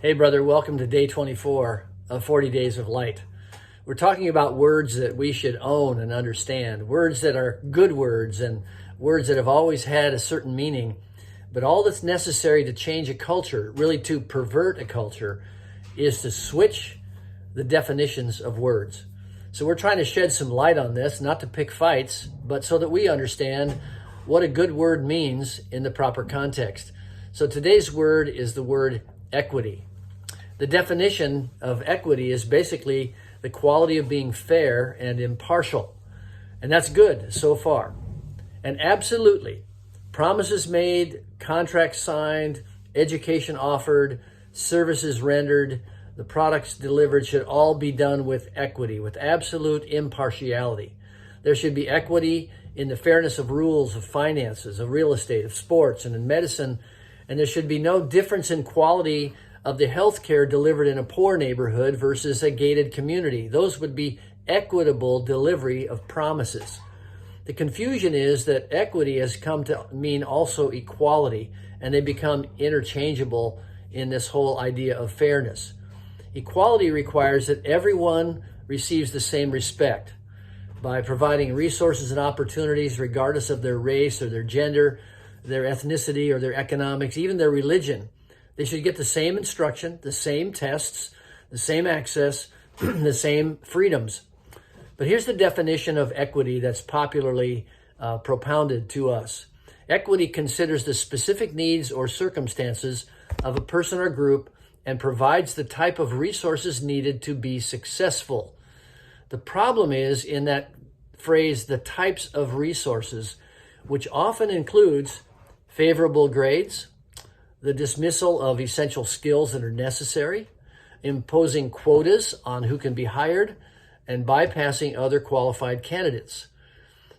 Hey brother, welcome to day 24 of 40 Days of Light. We're talking about words that we should own and understand, words that are good words and words that have always had a certain meaning. But all that's necessary to change a culture, really to pervert a culture, is to switch the definitions of words. So we're trying to shed some light on this, not to pick fights, but so that we understand what a good word means in the proper context. So today's word is the word equity. The definition of equity is basically the quality of being fair and impartial. And that's good so far. And absolutely, promises made, contracts signed, education offered, services rendered, the products delivered should all be done with equity, with absolute impartiality. There should be equity in the fairness of rules, of finances, of real estate, of sports, and in medicine. And there should be no difference in quality of the health care delivered in a poor neighborhood versus a gated community. Those would be equitable delivery of promises. The confusion is that equity has come to mean also equality, and they become interchangeable in this whole idea of fairness. Equality requires that everyone receives the same respect by providing resources and opportunities regardless of their race or their gender, their ethnicity or their economics, even their religion. They should get the same instruction, the same tests, the same access, the same freedoms. But here's the definition of equity that's popularly propounded to us. Equity considers the specific needs or circumstances of a person or group and provides the type of resources needed to be successful. The problem is in that phrase, the types of resources, which often includes favorable grades, the dismissal of essential skills that are necessary, imposing quotas on who can be hired, and bypassing other qualified candidates.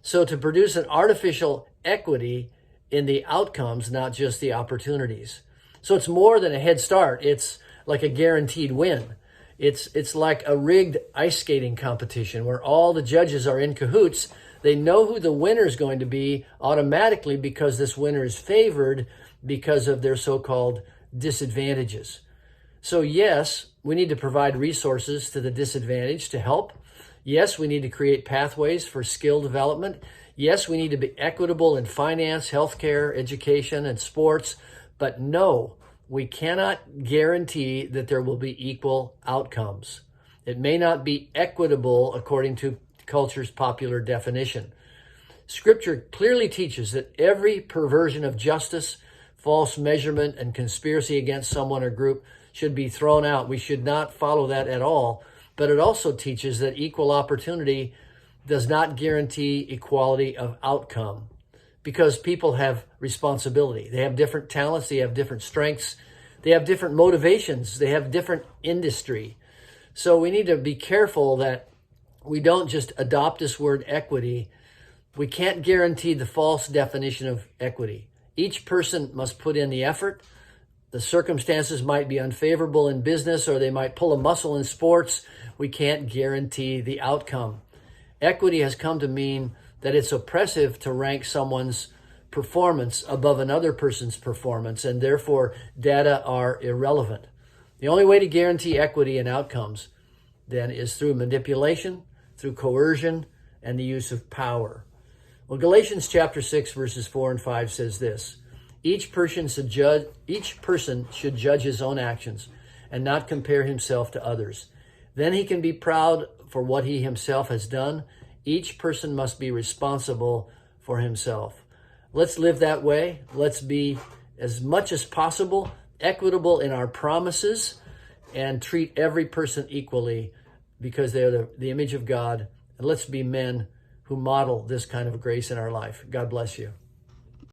So to produce an artificial equity in the outcomes, not just the opportunities. So it's more than a head start. It's like a guaranteed win. It's like a rigged ice skating competition where all the judges are in cahoots. They know who the winner is going to be automatically because this winner is favored because of their so-called disadvantages. So yes, we need to provide resources to the disadvantaged to help. Yes, we need to create pathways for skill development. Yes, we need to be equitable in finance, healthcare, education, and sports. But no, we cannot guarantee that there will be equal outcomes. It may not be equitable according to culture's popular definition. Scripture clearly teaches that every perversion of justice, false measurement, and conspiracy against someone or group should be thrown out. We should not follow that at all. But it also teaches that equal opportunity does not guarantee equality of outcome because people have responsibility. They have different talents. They have different strengths. They have different motivations. They have different industry. So we need to be careful that we don't just adopt this word equity. We can't guarantee the false definition of equity. Each person must put in the effort. The circumstances might be unfavorable in business or they might pull a muscle in sports. We can't guarantee the outcome. Equity has come to mean that it's oppressive to rank someone's performance above another person's performance, and therefore data are irrelevant. The only way to guarantee equity in outcomes then is through manipulation, through coercion, and the use of power. Well, Galatians chapter 6, verses 4 and 5 says this: Each person should judge his own actions and not compare himself to others. Then he can be proud for what he himself has done. Each person must be responsible for himself. Let's live that way. Let's be, as much as possible, equitable in our promises and treat every person equally because they are the image of God. And let's be men who model this kind of grace in our life. God bless you.